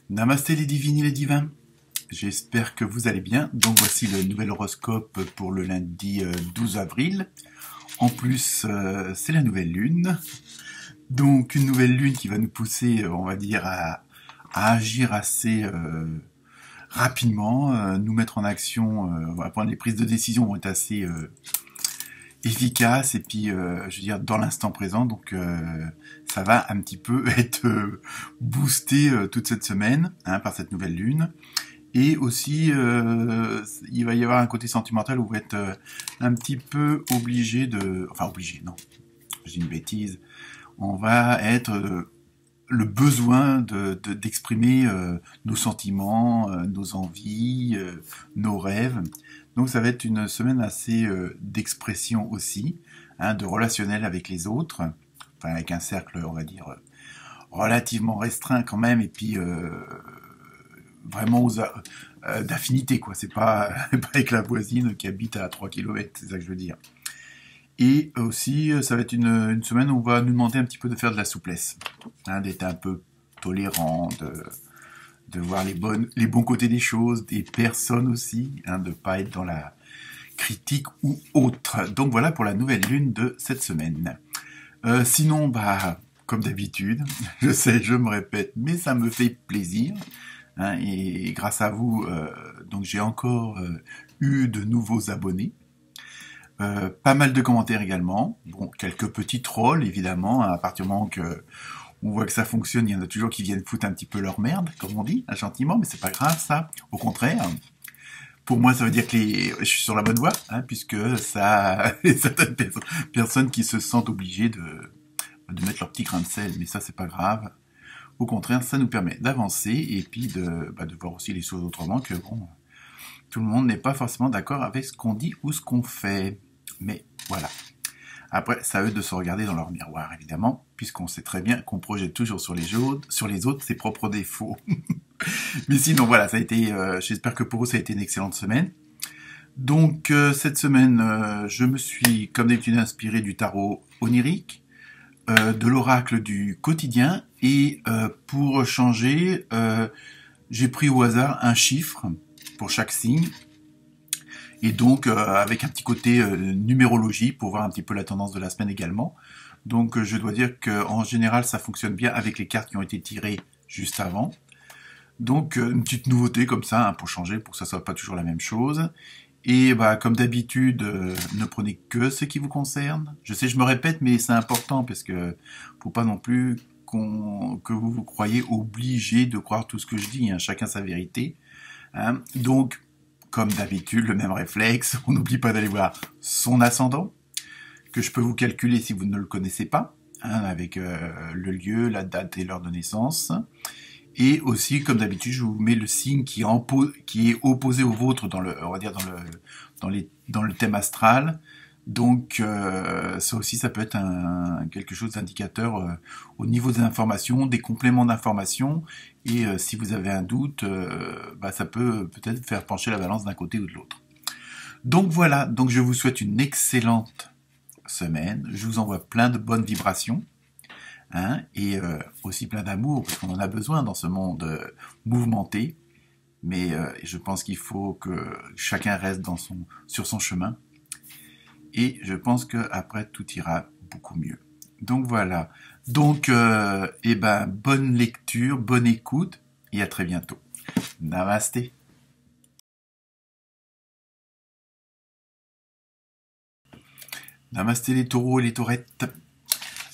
Namasté les divines et les divins, j'espère que vous allez bien. Donc voici le nouvel horoscope pour le lundi 12 avril. En plus, c'est la nouvelle lune. Donc une nouvelle lune qui va nous pousser, on va dire, à agir assez rapidement, nous mettre en action. On va prendre les prises de décision vont être assez efficaces et puis, je veux dire, dans l'instant présent. Donc ça va un petit peu être boosté toute cette semaine par cette nouvelle lune. Et aussi, il va y avoir un côté sentimental où vous êtes un petit peu obligé de... Enfin, obligé, non, j'ai une bêtise. On va être le besoin d'exprimer nos sentiments, nos envies, nos rêves. Donc ça va être une semaine assez d'expression aussi, de relationnel avec les autres, enfin avec un cercle, on va dire, relativement restreint quand même, et puis vraiment d'affinité, quoi. C'est pas, pas avec la voisine qui habite à 3 km, c'est ça que je veux dire. Et aussi, ça va être une semaine où on va nous demander un petit peu de faire de la souplesse, d'être un peu tolérant, de voir les bons côtés des choses, des personnes aussi, de pas être dans la critique ou autre. Donc voilà pour la nouvelle lune de cette semaine. Sinon, comme d'habitude, je sais, je me répète, mais ça me fait plaisir. Et grâce à vous, donc j'ai encore eu de nouveaux abonnés. Pas mal de commentaires également. Bon, quelques petits trolls, évidemment. À partir du moment que on voit que ça fonctionne, il y en a toujours qui viennent foutre un petit peu leur merde, comme on dit, gentiment, mais c'est pas grave, ça. Au contraire. Pour moi, ça veut dire que je suis sur la bonne voie, puisque ça, il y a certaines personnes qui se sentent obligées de mettre leur petit grain de sel, mais ça, c'est pas grave. Au contraire, ça nous permet d'avancer et puis de voir aussi les choses autrement, que bon, tout le monde n'est pas forcément d'accord avec ce qu'on dit ou ce qu'on fait. Mais voilà. Après, c'est à eux de se regarder dans leur miroir, évidemment, puisqu'on sait très bien qu'on projette toujours sur les autres ses propres défauts. Mais sinon, voilà, ça a été. J'espère que pour vous, ça a été une excellente semaine. Donc, cette semaine, je me suis, comme d'habitude, inspiré du tarot onirique, de l'oracle du quotidien, et pour changer, j'ai pris au hasard un chiffre pour chaque signe. Et donc, avec un petit côté numérologie pour voir un petit peu la tendance de la semaine également. Donc, je dois dire qu'en général, ça fonctionne bien avec les cartes qui ont été tirées juste avant. Donc, une petite nouveauté comme ça, pour changer, pour que ça soit pas toujours la même chose. Et comme d'habitude, ne prenez que ce qui vous concerne. Je sais, je me répète, mais c'est important parce que faut pas non plus que vous vous croyez obligé de croire tout ce que je dis. Chacun sa vérité. Donc, comme d'habitude, le même réflexe, on n'oublie pas d'aller voir son ascendant, que je peux vous calculer si vous ne le connaissez pas, avec le lieu, la date et l'heure de naissance. Et aussi, comme d'habitude, je vous mets le signe qui est opposé au vôtre dans le thème astral. Donc, ça aussi, ça peut être quelque chose d'indicateur au niveau des informations, des compléments d'informations. Et si vous avez un doute, ça peut peut-être faire pencher la balance d'un côté ou de l'autre. Donc voilà, donc je vous souhaite une excellente semaine. Je vous envoie plein de bonnes vibrations. Et aussi plein d'amour, parce qu'on en a besoin dans ce monde mouvementé. Mais je pense qu'il faut que chacun reste sur son chemin. Et je pense qu'après, tout ira beaucoup mieux. Donc voilà. Donc, bonne lecture, bonne écoute, et à très bientôt. Namasté. Namasté les taureaux et les taurettes.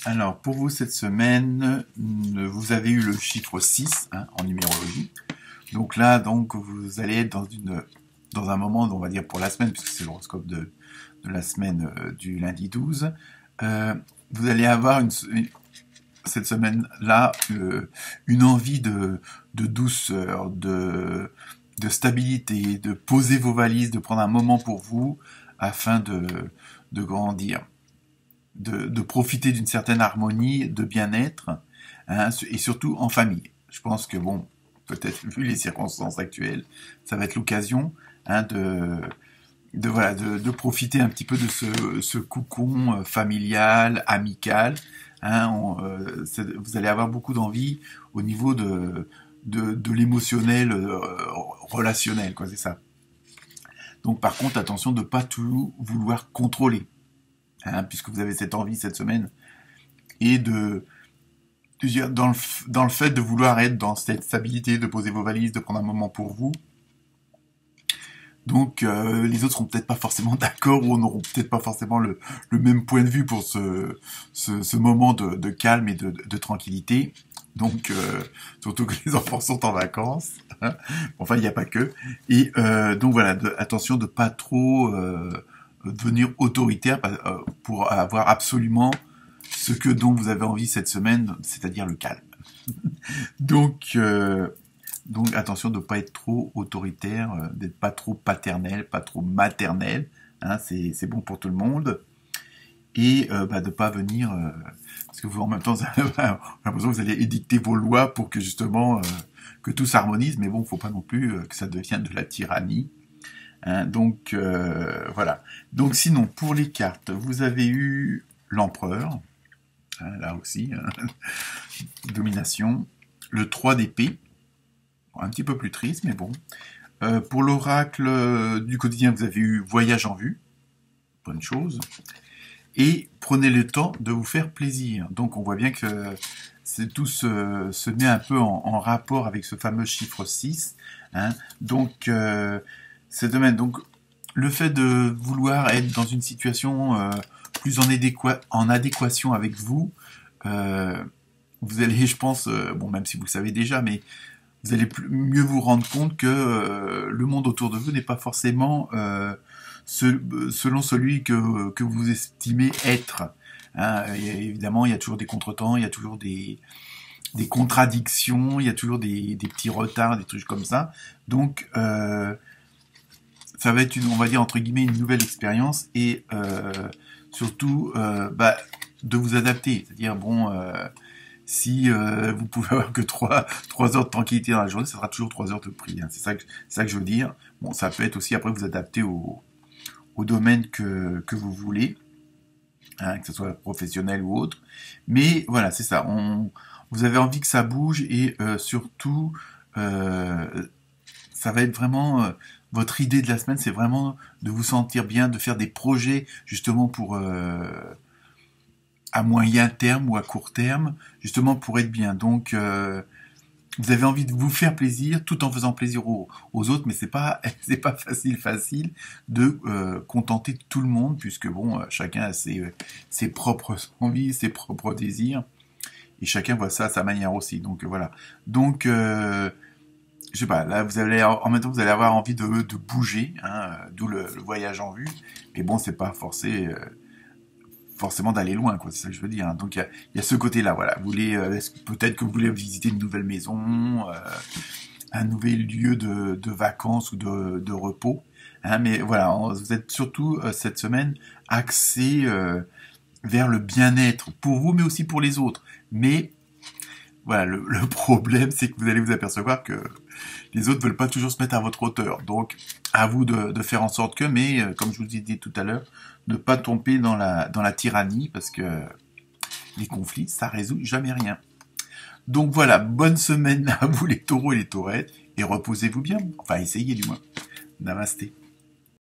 Alors, pour vous, cette semaine, vous avez eu le chiffre 6 en numérologie. Donc là, vous allez être dans un moment, on va dire pour la semaine, puisque c'est l'horoscope de la semaine du lundi 12. Vous allez avoir cette semaine-là une envie de douceur, de stabilité, de poser vos valises, de prendre un moment pour vous afin de grandir. De profiter d'une certaine harmonie, de bien-être, et surtout en famille. Je pense que, peut-être vu les circonstances actuelles, ça va être l'occasion de profiter un petit peu de ce cocon familial, amical. Vous allez avoir beaucoup d'envie au niveau de de l'émotionnel relationnel, quoi, c'est ça. Donc par contre, attention de ne pas tout vouloir contrôler, hein, puisque vous avez cette envie cette semaine, et dans le fait de vouloir être dans cette stabilité, de poser vos valises, de prendre un moment pour vous. Donc les autres seront peut-être pas forcément d'accord ou n'auront peut-être pas forcément le même point de vue pour ce moment de calme et de tranquillité. Donc surtout que les enfants sont en vacances. Hein. Enfin, il n'y a pas que. Et donc voilà, attention de pas trop devenir autoritaire pour avoir absolument ce dont vous avez envie cette semaine, c'est-à-dire le calme. Donc attention de ne pas être trop autoritaire, d'être pas trop paternel, pas trop maternel, hein, c'est bon pour tout le monde. Et de pas venir, parce que vous en même temps, vous avez l'impression que vous allez édicter vos lois pour que justement que tout s'harmonise, mais bon, faut pas non plus que ça devienne de la tyrannie. Hein, donc voilà. Donc sinon, pour les cartes, vous avez eu l'empereur, hein, là aussi, hein, domination, le 3 d'épée, un petit peu plus triste, mais bon. Pour l'oracle du quotidien, vous avez eu voyage en vue, bonne chose. Et prenez le temps de vous faire plaisir. Donc on voit bien que tout se met un peu en rapport avec ce fameux chiffre 6. Hein. Donc c'est domaine. Donc le fait de vouloir être dans une situation plus en adéquation avec vous, vous allez, je pense, bon même si vous le savez déjà, mais vous allez mieux vous rendre compte que le monde autour de vous n'est pas forcément selon celui que vous estimez être. Hein, évidemment, il y a toujours des contretemps, il y a toujours des contradictions, il y a toujours des petits retards, des trucs comme ça. Donc, ça va être on va dire entre guillemets, une nouvelle expérience et surtout de vous adapter. C'est-à-dire, bon, si vous pouvez avoir que 3 heures de tranquillité dans la journée, ça sera toujours 3 heures de prix. Hein. C'est ça que je veux dire. Bon, ça peut être aussi après vous adapter au domaine que vous voulez, hein, que ce soit professionnel ou autre. Mais voilà, c'est ça. Vous avez envie que ça bouge et surtout, ça va être vraiment votre idée de la semaine, c'est vraiment de vous sentir bien, de faire des projets justement pour à moyen terme ou à court terme, justement pour être bien. Donc vous avez envie de vous faire plaisir tout en faisant plaisir aux autres, mais c'est pas facile de contenter tout le monde, puisque bon, chacun a ses propres envies, ses propres désirs, et chacun voit ça à sa manière aussi. Donc voilà. Donc je sais pas, là en même temps vous allez avoir envie de bouger, hein, d'où le voyage en vue. Mais bon, c'est pas forcément d'aller loin, quoi, c'est ça que je veux dire. Hein. Donc il y a ce côté-là, voilà. Peut-être que vous voulez visiter une nouvelle maison, un nouvel lieu de vacances ou de repos. Hein, mais voilà, vous êtes surtout cette semaine axé vers le bien-être pour vous, mais aussi pour les autres. Mais voilà, le problème, c'est que vous allez vous apercevoir que les autres veulent pas toujours se mettre à votre hauteur. Donc, à vous de faire en sorte que, mais comme je vous ai dit tout à l'heure, ne pas tomber dans la tyrannie, parce que les conflits, ça résout jamais rien. Donc voilà, bonne semaine à vous les taureaux et les taurettes, et reposez-vous bien. Enfin, essayez du moins. Namasté.